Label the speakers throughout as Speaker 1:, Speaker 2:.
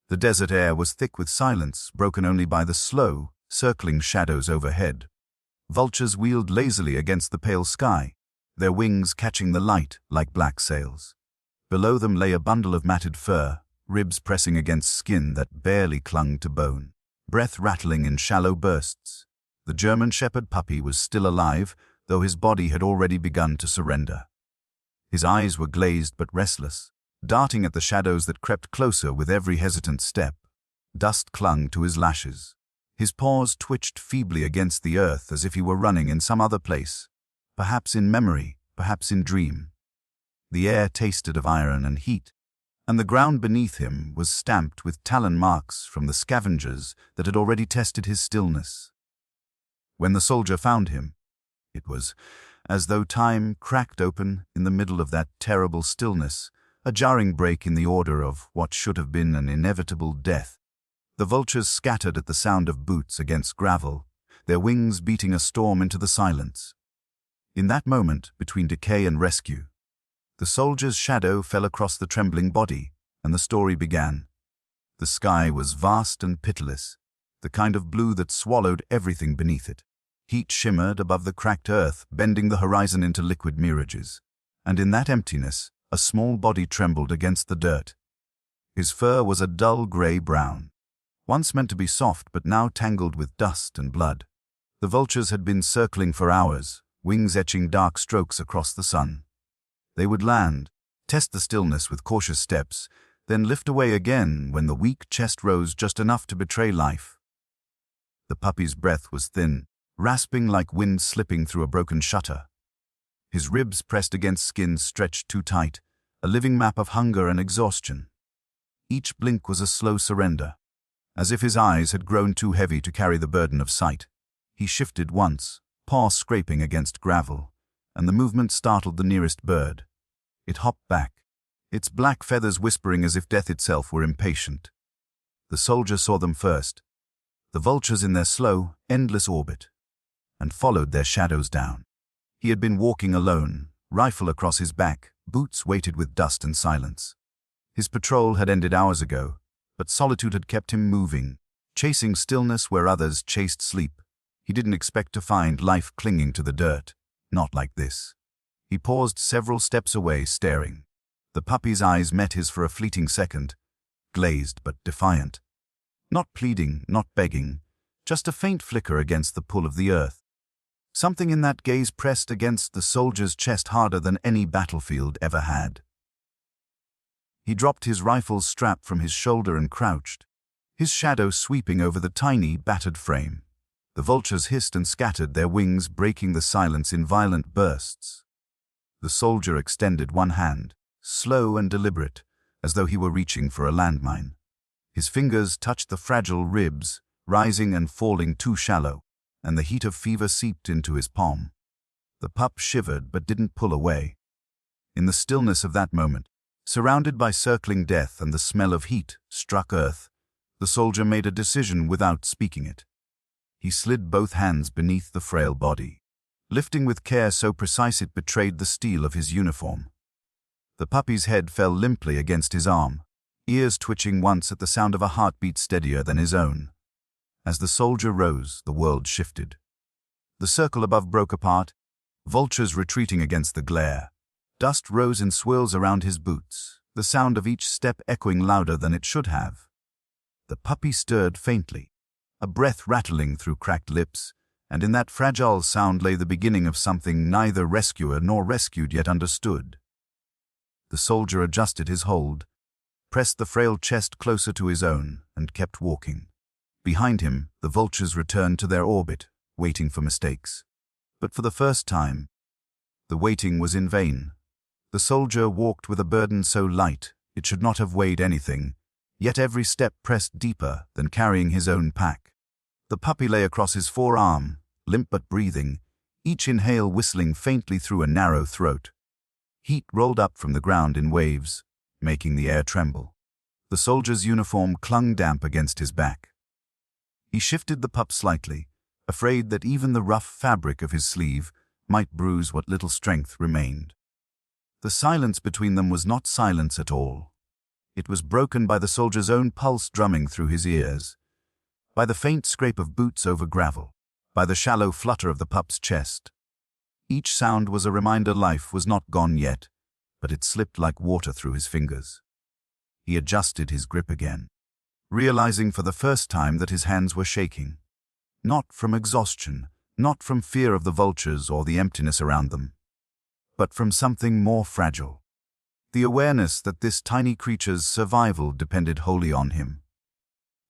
Speaker 1: The desert air was thick with silence, broken only by the slow, circling shadows overhead. Vultures wheeled lazily against the pale sky, their wings catching the light like black sails. Below them lay a bundle of matted fur, ribs pressing against skin that barely clung to bone, breath rattling in shallow bursts. The German shepherd puppy was still alive, though his body had already begun to surrender. His eyes were glazed but restless, darting at the shadows that crept closer with every hesitant step. Dust clung to his lashes. His paws twitched feebly against the earth as if he were running in some other place, perhaps in memory, perhaps in dream. The air tasted of iron and heat, and the ground beneath him was stamped with talon marks from the scavengers that had already tested his stillness. When the soldier found him, it was as though time cracked open in the middle of that terrible stillness, a jarring break in the order of what should have been an inevitable death. The vultures scattered at the sound of boots against gravel, their wings beating a storm into the silence. In that moment, between decay and rescue, the soldier's shadow fell across the trembling body, and the story began. The sky was vast and pitiless, the kind of blue that swallowed everything beneath it. Heat shimmered above the cracked earth, bending the horizon into liquid mirages. And in that emptiness, a small body trembled against the dirt. His fur was a dull gray-brown, once meant to be soft but now tangled with dust and blood. The vultures had been circling for hours, wings etching dark strokes across the sun. They would land, test the stillness with cautious steps, then lift away again when the weak chest rose just enough to betray life. The puppy's breath was thin, rasping like wind slipping through a broken shutter. His ribs pressed against skin stretched too tight, a living map of hunger and exhaustion. Each blink was a slow surrender, as if his eyes had grown too heavy to carry the burden of sight. He shifted once, paw scraping against gravel, and the movement startled the nearest bird. It hopped back, its black feathers whispering as if death itself were impatient. The soldier saw them first, the vultures in their slow, endless orbit, and followed their shadows down. He had been walking alone, rifle across his back, boots weighted with dust and silence. His patrol had ended hours ago, but solitude had kept him moving, chasing stillness where others chased sleep. He didn't expect to find life clinging to the dirt, not like this. He paused several steps away, staring. The puppy's eyes met his for a fleeting second, glazed but defiant. Not pleading, not begging, just a faint flicker against the pull of the earth. Something in that gaze pressed against the soldier's chest harder than any battlefield ever had. He dropped his rifle's strap from his shoulder and crouched, his shadow sweeping over the tiny, battered frame. The vultures hissed and scattered, their wings breaking the silence in violent bursts. The soldier extended one hand, slow and deliberate, as though he were reaching for a landmine. His fingers touched the fragile ribs, rising and falling too shallow, and the heat of fever seeped into his palm. The pup shivered but didn't pull away. In the stillness of that moment, surrounded by circling death and the smell of heat struck earth, the soldier made a decision without speaking it. He slid both hands beneath the frail body, lifting with care so precise it betrayed the steel of his uniform. The puppy's head fell limply against his arm, ears twitching once at the sound of a heartbeat steadier than his own. As the soldier rose, the world shifted. The circle above broke apart, vultures retreating against the glare. Dust rose in swirls around his boots, the sound of each step echoing louder than it should have. The puppy stirred faintly, a breath rattling through cracked lips, and in that fragile sound lay the beginning of something neither rescuer nor rescued yet understood. The soldier adjusted his hold, pressed the frail chest closer to his own, and kept walking. Behind him, the vultures returned to their orbit, waiting for mistakes. But for the first time, the waiting was in vain. The soldier walked with a burden so light it should not have weighed anything, yet every step pressed deeper than carrying his own pack. The puppy lay across his forearm, limp but breathing, each inhale whistling faintly through a narrow throat. Heat rolled up from the ground in waves, making the air tremble. The soldier's uniform clung damp against his back. He shifted the pup slightly, afraid that even the rough fabric of his sleeve might bruise what little strength remained. The silence between them was not silence at all. It was broken by the soldier's own pulse drumming through his ears, by the faint scrape of boots over gravel, by the shallow flutter of the pup's chest. Each sound was a reminder life was not gone yet, but it slipped like water through his fingers. He adjusted his grip again, realizing for the first time that his hands were shaking. Not from exhaustion, not from fear of the vultures or the emptiness around them, but from something more fragile. The awareness that this tiny creature's survival depended wholly on him.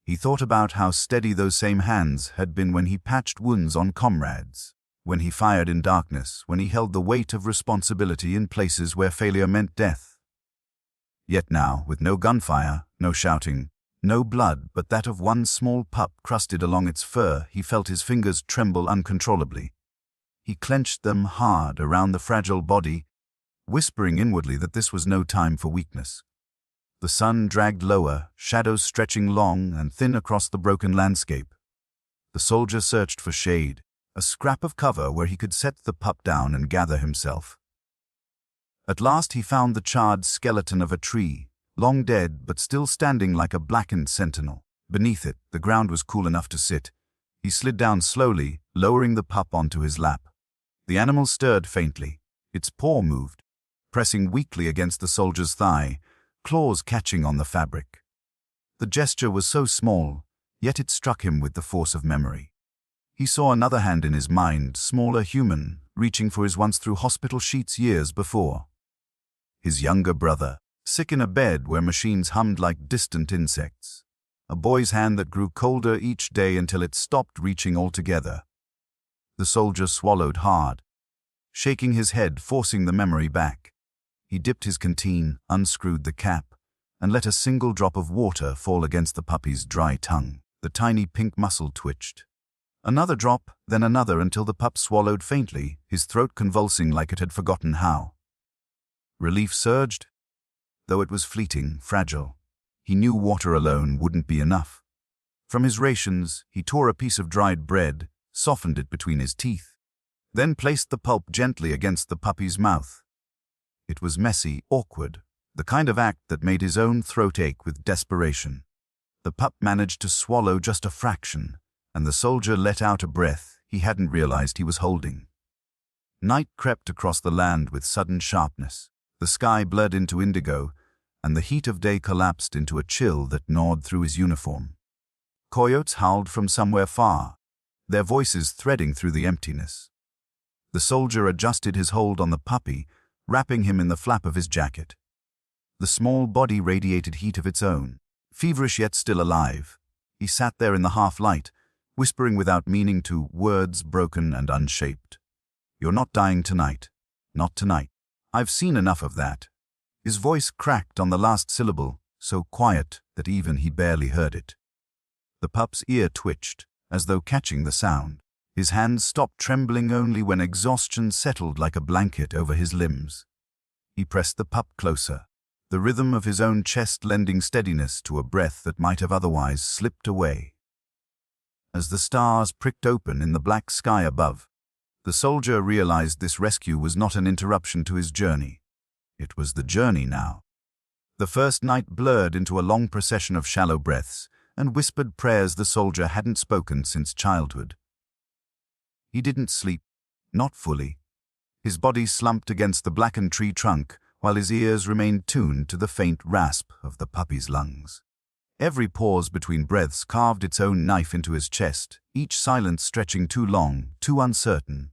Speaker 1: He thought about how steady those same hands had been when he patched wounds on comrades, when he fired in darkness, when he held the weight of responsibility in places where failure meant death. Yet now, with no gunfire, no shouting, no blood but that of one small pup crusted along its fur, he felt his fingers tremble uncontrollably. He clenched them hard around the fragile body, whispering inwardly that this was no time for weakness. The sun dragged lower, shadows stretching long and thin across the broken landscape. The soldier searched for shade, a scrap of cover where he could set the pup down and gather himself. At last he found the charred skeleton of a tree, long dead but still standing like a blackened sentinel. Beneath it, the ground was cool enough to sit. He slid down slowly, lowering the pup onto his lap. The animal stirred faintly. Its paw moved, pressing weakly against the soldier's thigh, claws catching on the fabric. The gesture was so small, yet it struck him with the force of memory. He saw another hand in his mind, smaller, human, reaching for his once through hospital sheets years before. His younger brother, sick in a bed where machines hummed like distant insects. A boy's hand that grew colder each day until it stopped reaching altogether. The soldier swallowed hard, shaking his head, forcing the memory back. He dipped his canteen, unscrewed the cap, and let a single drop of water fall against the puppy's dry tongue. The tiny pink muscle twitched. Another drop, then another, until the pup swallowed faintly, his throat convulsing like it had forgotten how. Relief surged, though it was fleeting, fragile. He knew water alone wouldn't be enough. From his rations, he tore a piece of dried bread, softened it between his teeth, then placed the pulp gently against the puppy's mouth. It was messy, awkward, the kind of act that made his own throat ache with desperation. The pup managed to swallow just a fraction, and the soldier let out a breath he hadn't realized he was holding. Night crept across the land with sudden sharpness. The sky blurred into indigo, and the heat of day collapsed into a chill that gnawed through his uniform. Coyotes howled from somewhere far, their voices threading through the emptiness. The soldier adjusted his hold on the puppy, wrapping him in the flap of his jacket. The small body radiated heat of its own, feverish yet still alive. He sat there in the half-light, whispering without meaning to words broken and unshaped. "You're not dying tonight. Not tonight. I've seen enough of that." His voice cracked on the last syllable, so quiet that even he barely heard it. The pup's ear twitched, as though catching the sound. His hands stopped trembling only when exhaustion settled like a blanket over his limbs. He pressed the pup closer, the rhythm of his own chest lending steadiness to a breath that might have otherwise slipped away. As the stars pricked open in the black sky above, the soldier realized this rescue was not an interruption to his journey. It was the journey now. The first night blurred into a long procession of shallow breaths and whispered prayers the soldier hadn't spoken since childhood. He didn't sleep, not fully. His body slumped against the blackened tree trunk, while his ears remained tuned to the faint rasp of the puppy's lungs. Every pause between breaths carved its own knife into his chest, each silence stretching too long, too uncertain.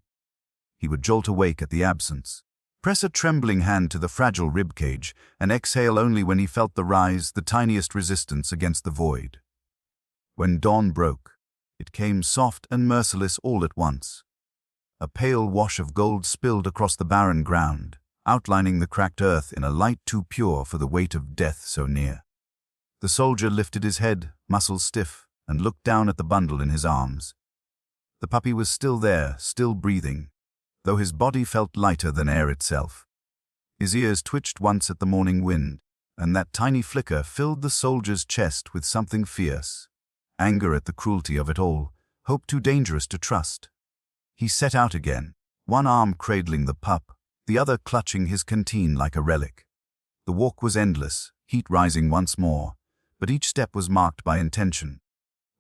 Speaker 1: He would jolt awake at the absence, press a trembling hand to the fragile ribcage, and exhale only when he felt the rise, the tiniest resistance against the void. When dawn broke, it came soft and merciless all at once. A pale wash of gold spilled across the barren ground, outlining the cracked earth in a light too pure for the weight of death so near. The soldier lifted his head, muscles stiff, and looked down at the bundle in his arms. The puppy was still there, still breathing, though his body felt lighter than air itself. His ears twitched once at the morning wind, and that tiny flicker filled the soldier's chest with something fierce. Anger at the cruelty of it all, hope too dangerous to trust. He set out again, one arm cradling the pup, the other clutching his canteen like a relic. The walk was endless, heat rising once more, but each step was marked by intention.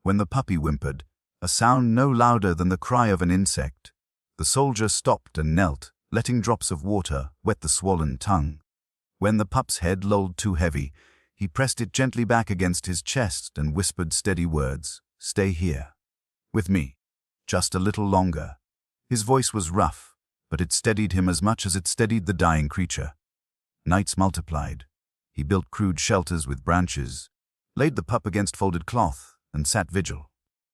Speaker 1: When the puppy whimpered, a sound no louder than the cry of an insect, the soldier stopped and knelt, letting drops of water wet the swollen tongue. When the pup's head lolled too heavy, he pressed it gently back against his chest and whispered steady words, "Stay here. With me. Just a little longer." His voice was rough, but it steadied him as much as it steadied the dying creature. Nights multiplied. He built crude shelters with branches, laid the pup against folded cloth, and sat vigil.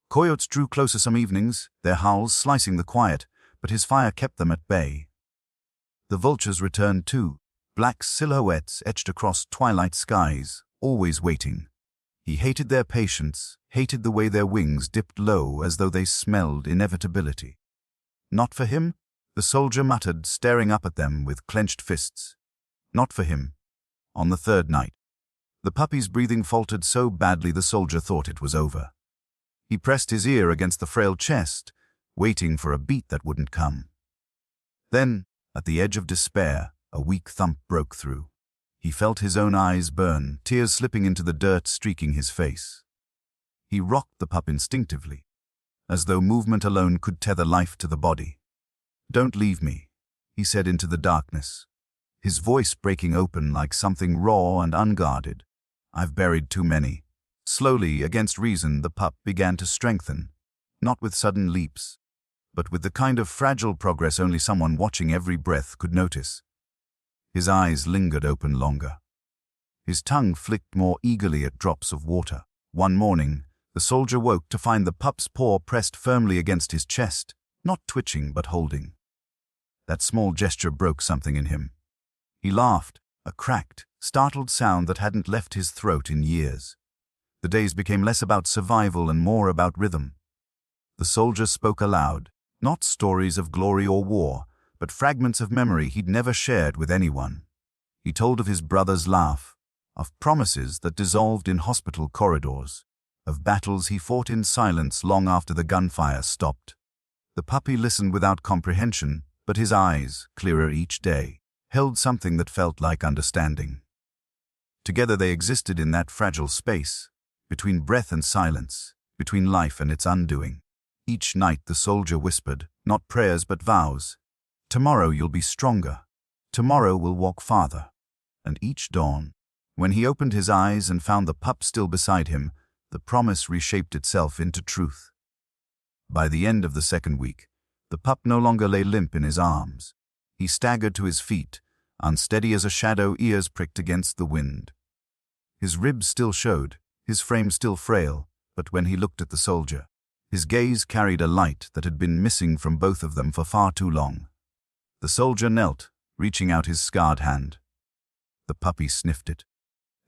Speaker 1: Coyotes drew closer some evenings, their howls slicing the quiet, but his fire kept them at bay. The vultures returned too, black silhouettes etched across twilight skies, always waiting. He hated their patience, hated the way their wings dipped low as though they smelled inevitability. "Not for him?" the soldier muttered, staring up at them with clenched fists. "Not for him." On the third night, the puppy's breathing faltered so badly the soldier thought it was over. He pressed his ear against the frail chest, waiting for a beat that wouldn't come. Then, at the edge of despair, a weak thump broke through. He felt his own eyes burn, tears slipping into the dirt streaking his face. He rocked the pup instinctively, as though movement alone could tether life to the body. "Don't leave me," he said into the darkness, his voice breaking open like something raw and unguarded. "I've buried too many." Slowly, against reason, the pup began to strengthen, not with sudden leaps, but with the kind of fragile progress only someone watching every breath could notice. His eyes lingered open longer. His tongue flicked more eagerly at drops of water. One morning, the soldier woke to find the pup's paw pressed firmly against his chest, not twitching but holding. That small gesture broke something in him. He laughed, a cracked, startled sound that hadn't left his throat in years. The days became less about survival and more about rhythm. The soldier spoke aloud, not stories of glory or war, but fragments of memory he'd never shared with anyone. He told of his brother's laugh, of promises that dissolved in hospital corridors, of battles he fought in silence long after the gunfire stopped. The puppy listened without comprehension, but his eyes, clearer each day, held something that felt like understanding. Together they existed in that fragile space, between breath and silence, between life and its undoing. Each night the soldier whispered, not prayers but vows, "Tomorrow you'll be stronger. Tomorrow we'll walk farther." And each dawn, when he opened his eyes and found the pup still beside him, the promise reshaped itself into truth. By the end of the second week, the pup no longer lay limp in his arms. He staggered to his feet, unsteady as a shadow, ears pricked against the wind. His ribs still showed, his frame still frail, but when he looked at the soldier, his gaze carried a light that had been missing from both of them for far too long. The soldier knelt, reaching out his scarred hand. The puppy sniffed it,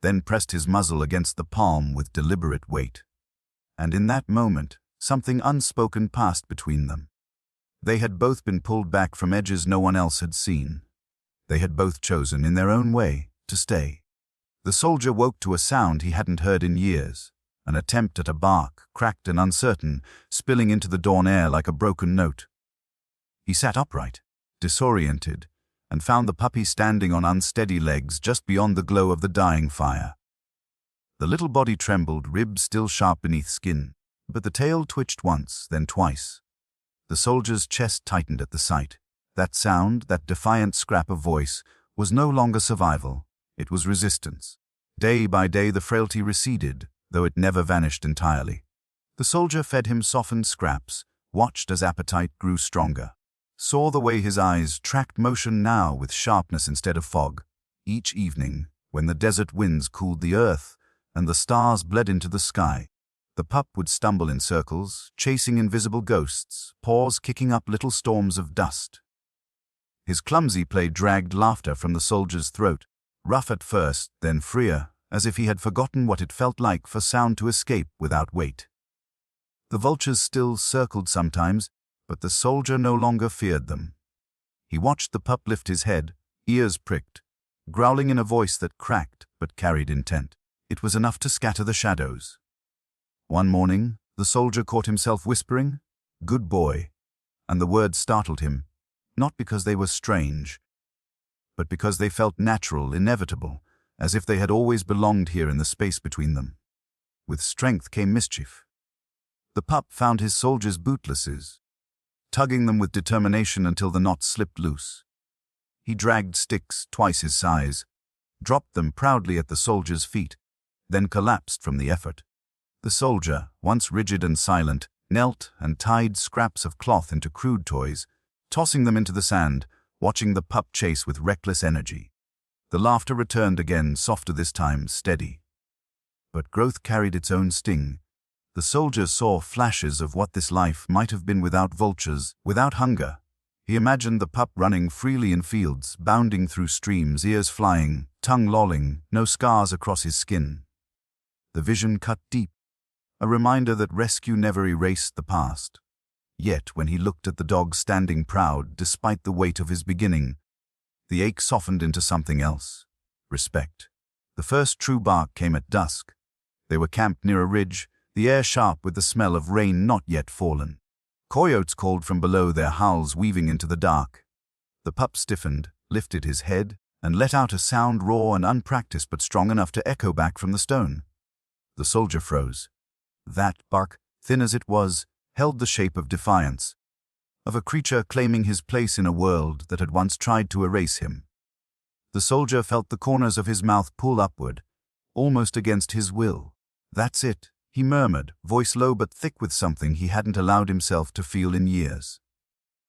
Speaker 1: then pressed his muzzle against the palm with deliberate weight. And in that moment, something unspoken passed between them. They had both been pulled back from edges no one else had seen. They had both chosen, in their own way, to stay. The soldier woke to a sound he hadn't heard in years, an attempt at a bark, cracked and uncertain, spilling into the dawn air like a broken note. He sat upright, disoriented, and found the puppy standing on unsteady legs just beyond the glow of the dying fire. The little body trembled, ribs still sharp beneath skin, but the tail twitched once, then twice. The soldier's chest tightened at the sight. That sound, that defiant scrap of voice, was no longer survival. It was resistance. Day by day the frailty receded, though it never vanished entirely. The soldier fed him softened scraps, watched as appetite grew stronger, saw the way his eyes tracked motion now with sharpness instead of fog. Each evening, when the desert winds cooled the earth and the stars bled into the sky, the pup would stumble in circles, chasing invisible ghosts, paws kicking up little storms of dust. His clumsy play dragged laughter from the soldier's throat, rough at first, then freer, as if he had forgotten what it felt like for sound to escape without weight. The vultures still circled sometimes, but the soldier no longer feared them. He watched the pup lift his head, ears pricked, growling in a voice that cracked but carried intent. It was enough to scatter the shadows. One morning, the soldier caught himself whispering, "Good boy," and the words startled him, not because they were strange, but because they felt natural, inevitable, as if they had always belonged here in the space between them. With strength came mischief. The pup found his soldiers bootlesses, tugging them with determination until the knot slipped loose. He dragged sticks twice his size, dropped them proudly at the soldier's feet, then collapsed from the effort. The soldier, once rigid and silent, knelt and tied scraps of cloth into crude toys, tossing them into the sand, watching the pup chase with reckless energy. The laughter returned again, softer this time, steady. But growth carried its own sting. The soldier saw flashes of what this life might have been without vultures, without hunger. He imagined the pup running freely in fields, bounding through streams, ears flying, tongue lolling, no scars across his skin. The vision cut deep, a reminder that rescue never erased the past. Yet, when he looked at the dog standing proud, despite the weight of his beginning, the ache softened into something else: respect. The first true bark came at dusk. They were camped near a ridge, the air sharp with the smell of rain not yet fallen. Coyotes called from below, their howls weaving into the dark. The pup stiffened, lifted his head, and let out a sound raw and unpracticed but strong enough to echo back from the stone. The soldier froze. That bark, thin as it was, held the shape of defiance, of a creature claiming his place in a world that had once tried to erase him. The soldier felt the corners of his mouth pull upward, almost against his will. "That's it," he murmured, voice low but thick with something he hadn't allowed himself to feel in years.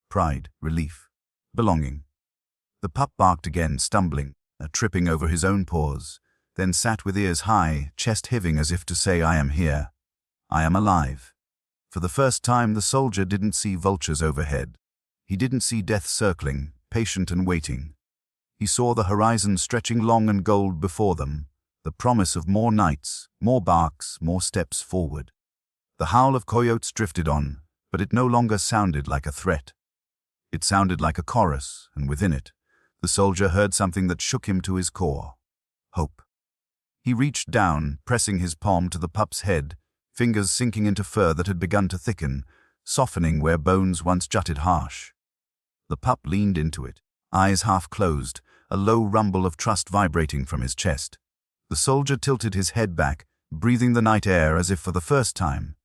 Speaker 1: Pride, relief, belonging. The pup barked again, stumbling, tripping over his own paws, then sat with ears high, chest heaving as if to say, "I am here. I am alive." For the first time, the soldier didn't see vultures overhead. He didn't see death circling, patient and waiting. He saw the horizon stretching long and gold before them, the promise of more nights, more barks, more steps forward. The howl of coyotes drifted on, but it no longer sounded like a threat. It sounded like a chorus, and within it, the soldier heard something that shook him to his core: hope. He reached down, pressing his palm to the pup's head, fingers sinking into fur that had begun to thicken, softening where bones once jutted harsh. The pup leaned into it, eyes half closed, a low rumble of trust vibrating from his chest. The soldier tilted his head back, breathing the night air as if for the first time.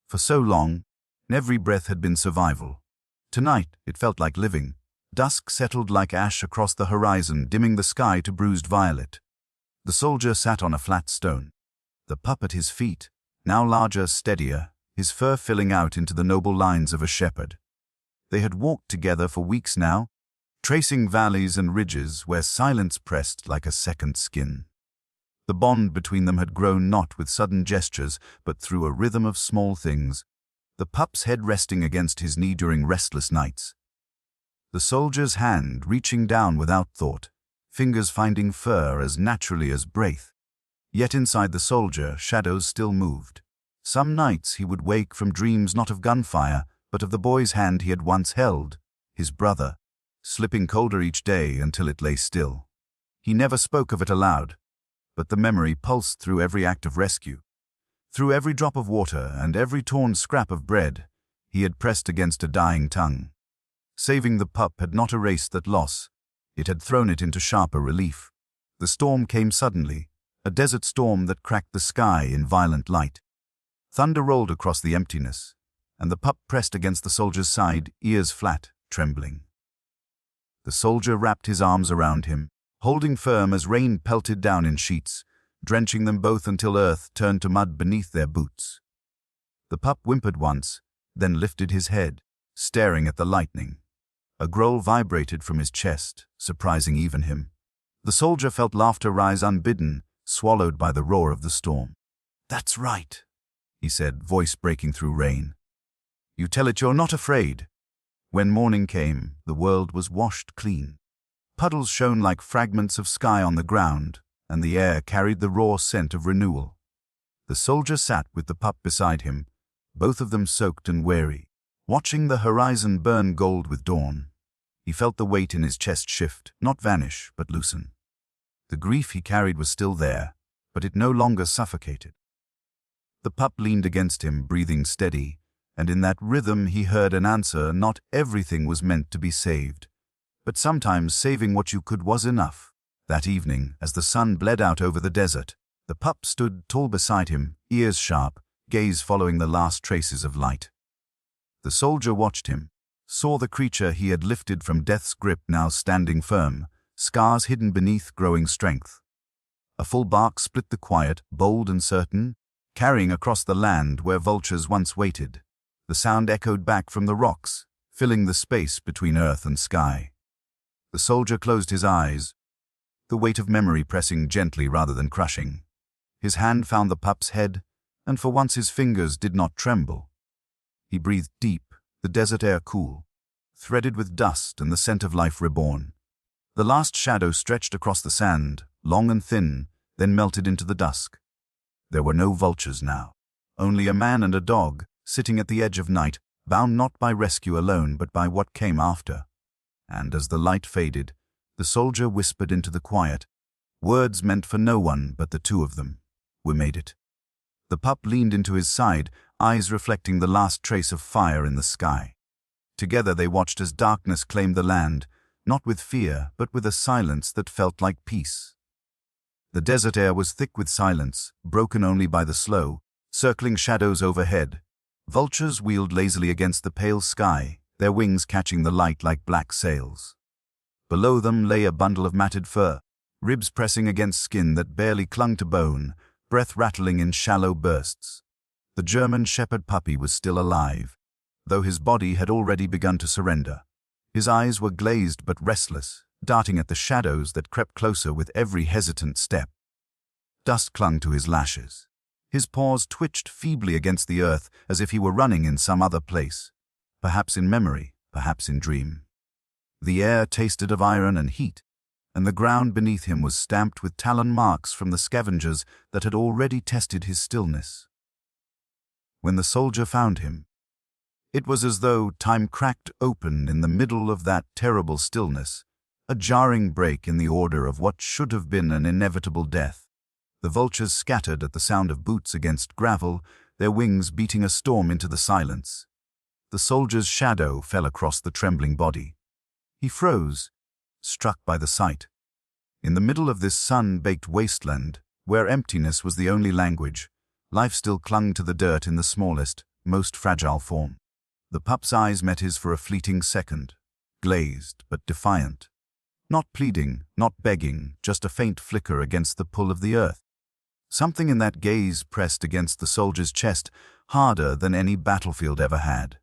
Speaker 1: For so long, every breath had been survival. Tonight, it felt like living. Dusk settled like ash across the horizon, dimming the sky to bruised violet. The soldier sat on a flat stone. The pup at his feet, now larger, steadier, his fur filling out into the noble lines of a shepherd. They had walked together for weeks now, tracing valleys and ridges where silence pressed like a second skin. The bond between them had grown not with sudden gestures, but through a rhythm of small things, the pup's head resting against his knee during restless nights. The soldier's hand reaching down without thought, fingers finding fur as naturally as breath. Yet inside the soldier, shadows still moved. Some nights he would wake from dreams not of gunfire, but of the boy's hand he had once held, his brother, slipping colder each day until it lay still. He never spoke of it aloud, but the memory pulsed through every act of rescue. Through every drop of water and every torn scrap of bread, he had pressed against a dying tongue. Saving the pup had not erased that loss, it had thrown it into sharper relief. The storm came suddenly, a desert storm that cracked the sky in violent light. Thunder rolled across the emptiness, and the pup pressed against the soldier's side, ears flat, trembling. The soldier wrapped his arms around him, holding firm as rain pelted down in sheets, drenching them both until earth turned to mud beneath their boots. The pup whimpered once, then lifted his head, staring at the lightning. A growl vibrated from his chest, surprising even him. The soldier felt laughter rise unbidden, swallowed by the roar of the storm. "That's right," he said, voice breaking through rain. "You tell it you're not afraid." When morning came, the world was washed clean. Puddles shone like fragments of sky on the ground, and the air carried the raw scent of renewal. The soldier sat with the pup beside him, both of them soaked and weary, watching the horizon burn gold with dawn. He felt the weight in his chest shift, not vanish, but loosen. The grief he carried was still there, but it no longer suffocated. The pup leaned against him, breathing steady, and in that rhythm he heard an answer: not everything was meant to be saved, but sometimes saving what you could was enough. That evening, as the sun bled out over the desert, the pup stood tall beside him, ears sharp, gaze following the last traces of light. The soldier watched him, saw the creature he had lifted from death's grip now standing firm, scars hidden beneath growing strength. A full bark split the quiet, bold and certain, carrying across the land where vultures once waited. The sound echoed back from the rocks, filling the space between earth and sky. The soldier closed his eyes, the weight of memory pressing gently rather than crushing. His hand found the pup's head, and for once his fingers did not tremble. He breathed deep, the desert air cool, threaded with dust and the scent of life reborn. The last shadow stretched across the sand, long and thin, then melted into the dusk. There were no vultures now, only a man and a dog, sitting at the edge of night, bound not by rescue alone but by what came after. And as the light faded, the soldier whispered into the quiet, words meant for no one but the two of them. "We made it." The pup leaned into his side, eyes reflecting the last trace of fire in the sky. Together they watched as darkness claimed the land, not with fear, but with a silence that felt like peace. The desert air was thick with silence, broken only by the slow, circling shadows overhead. Vultures wheeled lazily against the pale sky, their wings catching the light like black sails. Below them lay a bundle of matted fur, ribs pressing against skin that barely clung to bone, breath rattling in shallow bursts. The German shepherd puppy was still alive, though his body had already begun to surrender. His eyes were glazed but restless, darting at the shadows that crept closer with every hesitant step. Dust clung to his lashes. His paws twitched feebly against the earth as if he were running in some other place, perhaps in memory, perhaps in dream. The air tasted of iron and heat, and the ground beneath him was stamped with talon marks from the scavengers that had already tested his stillness. When the soldier found him, it was as though time cracked open in the middle of that terrible stillness, a jarring break in the order of what should have been an inevitable death. The vultures scattered at the sound of boots against gravel, their wings beating a storm into the silence. The soldier's shadow fell across the trembling body. He froze, struck by the sight. In the middle of this sun-baked wasteland, where emptiness was the only language, life still clung to the dirt in the smallest, most fragile form. The pup's eyes met his for a fleeting second, glazed but defiant. Not pleading, not begging, just a faint flicker against the pull of the earth. Something in that gaze pressed against the soldier's chest, harder than any battlefield ever had.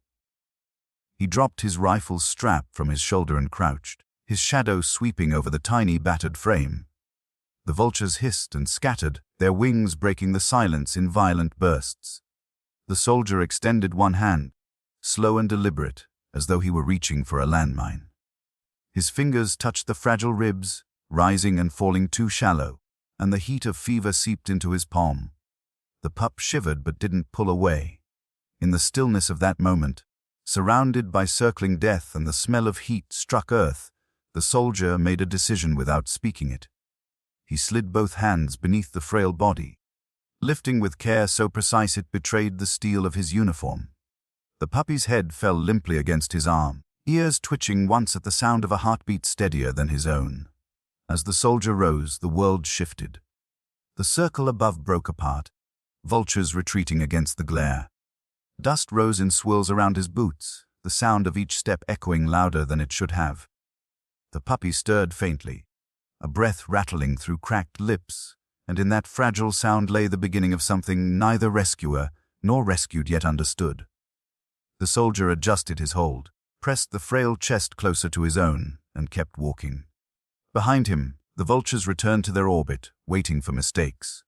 Speaker 1: He dropped his rifle's strap from his shoulder and crouched, his shadow sweeping over the tiny battered frame. The vultures hissed and scattered, their wings breaking the silence in violent bursts. The soldier extended one hand, slow and deliberate, as though he were reaching for a landmine. His fingers touched the fragile ribs, rising and falling too shallow, and the heat of fever seeped into his palm. The pup shivered but didn't pull away. In the stillness of that moment, surrounded by circling death and the smell of heat struck earth, the soldier made a decision without speaking it. He slid both hands beneath the frail body, lifting with care so precise it betrayed the steel of his uniform. The puppy's head fell limply against his arm, ears twitching once at the sound of a heartbeat steadier than his own. As the soldier rose, the world shifted. The circle above broke apart, vultures retreating against the glare. Dust rose in swirls around his boots, the sound of each step echoing louder than it should have. The puppy stirred faintly, a breath rattling through cracked lips, and in that fragile sound lay the beginning of something neither rescuer nor rescued yet understood. The soldier adjusted his hold, pressed the frail chest closer to his own, and kept walking. Behind him, the vultures returned to their orbit, waiting for mistakes.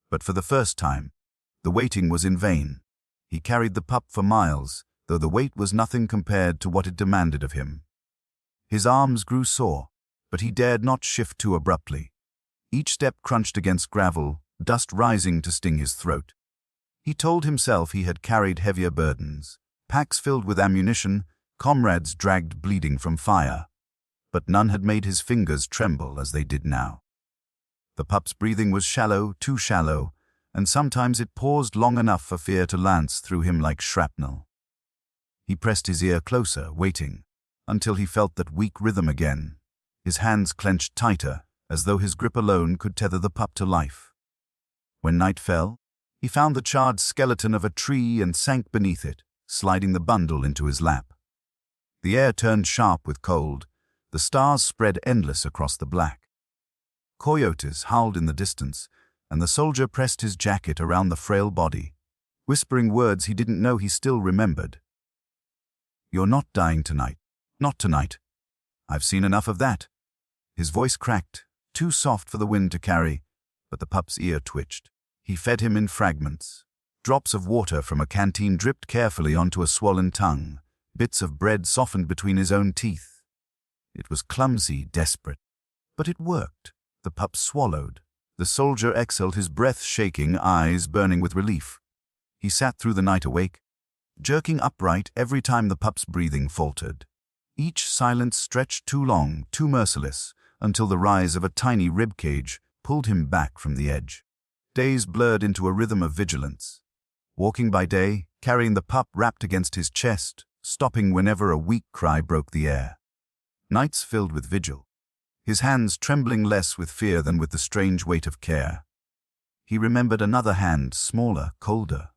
Speaker 1: But for the first time, the waiting was in vain. He carried the pup for miles, though the weight was nothing compared to what it demanded of him. His arms grew sore, but he dared not shift too abruptly. Each step crunched against gravel, dust rising to sting his throat. He told himself he had carried heavier burdens, packs filled with ammunition, comrades dragged bleeding from fire, but none had made his fingers tremble as they did now. The pup's breathing was shallow, too shallow, and sometimes it paused long enough for fear to lance through him like shrapnel. He pressed his ear closer, waiting, until he felt that weak rhythm again. His hands clenched tighter, as though his grip alone could tether the pup to life. When night fell, he found the charred skeleton of a tree and sank beneath it, sliding the bundle into his lap. The air turned sharp with cold. The stars spread endless across the black. Coyotes howled in the distance, and the soldier pressed his jacket around the frail body, whispering words he didn't know he still remembered. "You're not dying tonight. Not tonight. I've seen enough of that." His voice cracked, too soft for the wind to carry, but the pup's ear twitched. He fed him in fragments. Drops of water from a canteen dripped carefully onto a swollen tongue, bits of bread softened between his own teeth. It was clumsy, desperate, but it worked. The pup swallowed. The soldier exhaled, his breath shaking, eyes burning with relief. He sat through the night awake, jerking upright every time the pup's breathing faltered. Each silence stretched too long, too merciless, until the rise of a tiny ribcage pulled him back from the edge. Days blurred into a rhythm of vigilance. Walking by day, carrying the pup wrapped against his chest, stopping whenever a weak cry broke the air. Nights filled with vigil, his hands trembling less with fear than with the strange weight of care. He remembered another hand, smaller, colder.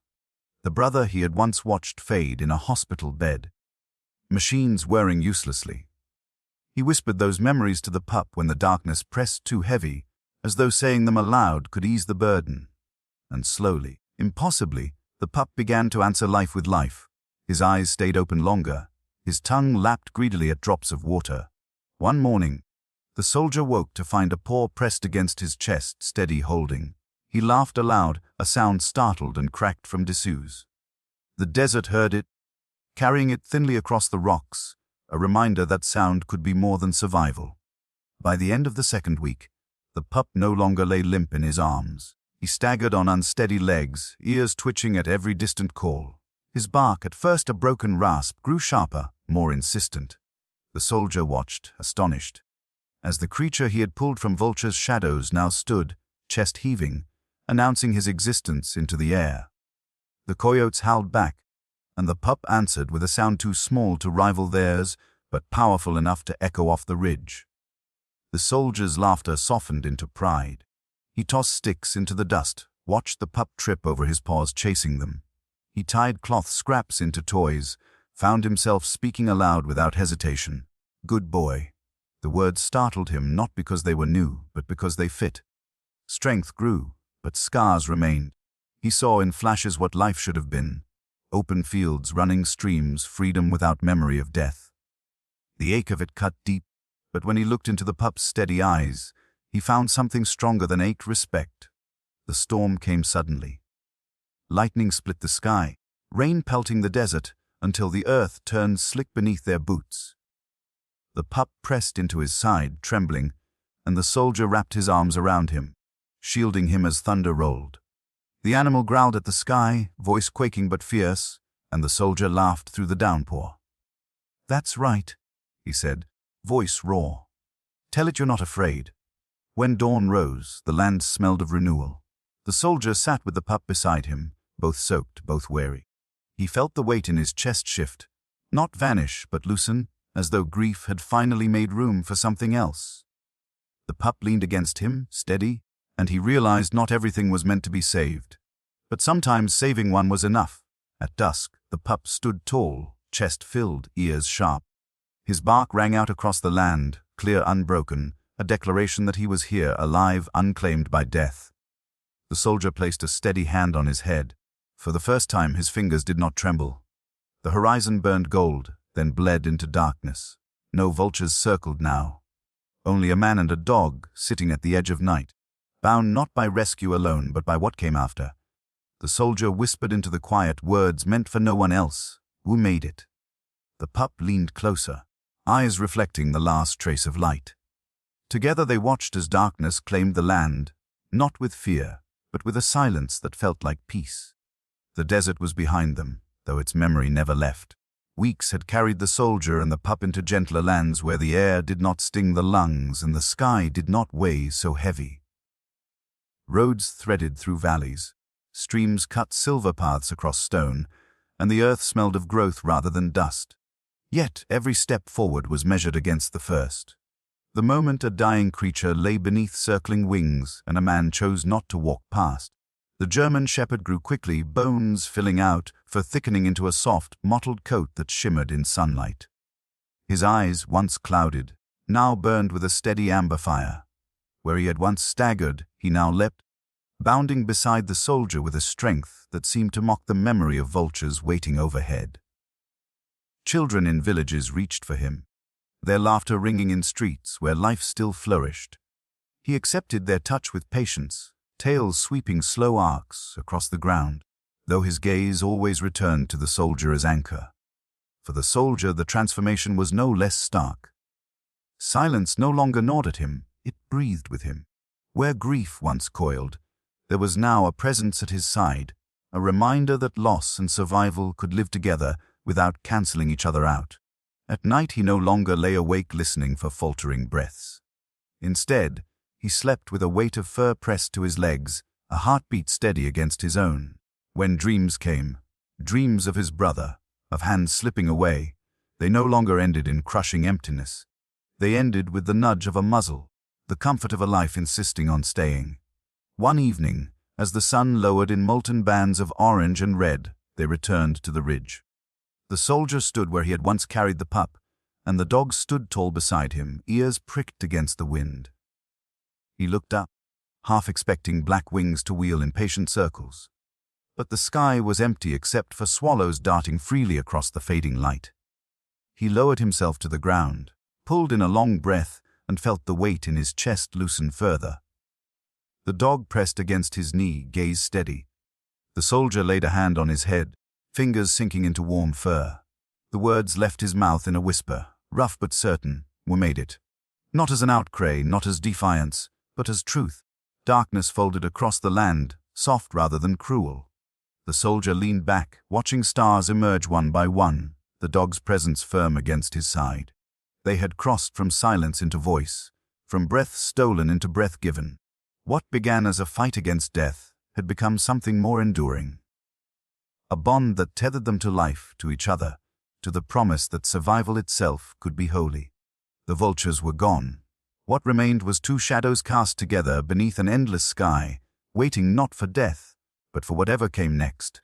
Speaker 1: The brother he had once watched fade in a hospital bed. Machines whirring uselessly. He whispered those memories to the pup when the darkness pressed too heavy, as though saying them aloud could ease the burden. And slowly, impossibly, the pup began to answer life with life. His eyes stayed open longer. His tongue lapped greedily at drops of water. One morning, the soldier woke to find a paw pressed against his chest, steady holding. He laughed aloud, a sound startled and cracked from Dessous. The desert heard it, carrying it thinly across the rocks, a reminder that sound could be more than survival. By the end of the second week, the pup no longer lay limp in his arms. He staggered on unsteady legs, ears twitching at every distant call. His bark, at first a broken rasp, grew sharper, more insistent. The soldier watched, astonished, as the creature he had pulled from Vulture's shadows now stood, chest heaving, announcing his existence into the air. The coyotes howled back, and the pup answered with a sound too small to rival theirs, but powerful enough to echo off the ridge. The soldier's laughter softened into pride. He tossed sticks into the dust, watched the pup trip over his paws chasing them. He tied cloth scraps into toys, found himself speaking aloud without hesitation. "Good boy." The words startled him not because they were new, but because they fit. Strength grew, but scars remained. He saw in flashes what life should have been. Open fields, running streams, freedom without memory of death. The ache of it cut deep, but when he looked into the pup's steady eyes, he found something stronger than ache, respect. The storm came suddenly. Lightning split the sky, rain pelting the desert, until the earth turned slick beneath their boots. The pup pressed into his side, trembling, and the soldier wrapped his arms around him, shielding him as thunder rolled. The animal growled at the sky, voice quaking but fierce, and the soldier laughed through the downpour. "That's right," he said, voice raw. "Tell it you're not afraid." When dawn rose, the land smelled of renewal. The soldier sat with the pup beside him, both soaked, both weary. He felt the weight in his chest shift, not vanish, but loosen, as though grief had finally made room for something else. The pup leaned against him, steady, and he realized not everything was meant to be saved. But sometimes saving one was enough. At dusk, the pup stood tall, chest filled, ears sharp. His bark rang out across the land, clear, unbroken, a declaration that he was here, alive, unclaimed by death. The soldier placed a steady hand on his head. For the first time, his fingers did not tremble. The horizon burned gold, then bled into darkness. No vultures circled now. Only a man and a dog sitting at the edge of night, bound not by rescue alone, but by what came after. The soldier whispered into the quiet words meant for no one else. Who made it? The pup leaned closer, eyes reflecting the last trace of light. Together they watched as darkness claimed the land, not with fear, but with a silence that felt like peace. The desert was behind them, though its memory never left. Weeks had carried the soldier and the pup into gentler lands where the air did not sting the lungs and the sky did not weigh so heavy. Roads threaded through valleys, streams cut silver paths across stone, and the earth smelled of growth rather than dust. Yet every step forward was measured against the first. The moment a dying creature lay beneath circling wings and a man chose not to walk past, the German shepherd grew quickly, bones filling out, thickening into a soft, mottled coat that shimmered in sunlight. His eyes, once clouded, now burned with a steady amber fire. Where he had once staggered, he now leapt, bounding beside the soldier with a strength that seemed to mock the memory of vultures waiting overhead. Children in villages reached for him, their laughter ringing in streets where life still flourished. He accepted their touch with patience, tails sweeping slow arcs across the ground, though his gaze always returned to the soldier as anchor. For the soldier, the transformation was no less stark. Silence no longer gnawed at him, it breathed with him. Where grief once coiled, there was now a presence at his side, a reminder that loss and survival could live together without cancelling each other out. At night he no longer lay awake listening for faltering breaths. Instead, he slept with a weight of fur pressed to his legs, a heartbeat steady against his own. When dreams came, dreams of his brother, of hands slipping away, they no longer ended in crushing emptiness. They ended with the nudge of a muzzle, the comfort of a life insisting on staying. One evening, as the sun lowered in molten bands of orange and red, they returned to the ridge. The soldier stood where he had once carried the pup, and the dog stood tall beside him, ears pricked against the wind. He looked up, half expecting black wings to wheel in patient circles. But the sky was empty except for swallows darting freely across the fading light. He lowered himself to the ground, pulled in a long breath, and felt the weight in his chest loosen further. The dog pressed against his knee, gaze steady. The soldier laid a hand on his head, fingers sinking into warm fur. The words left his mouth in a whisper, rough but certain, "We made it." Not as an outcry, not as defiance, but as truth. Darkness folded across the land, soft rather than cruel. The soldier leaned back, watching stars emerge one by one, the dog's presence firm against his side. They had crossed from silence into voice, from breath stolen into breath given. What began as a fight against death had become something more enduring. A bond that tethered them to life, to each other, to the promise that survival itself could be holy. The vultures were gone. What remained was two shadows cast together beneath an endless sky, waiting not for death, but for whatever came next.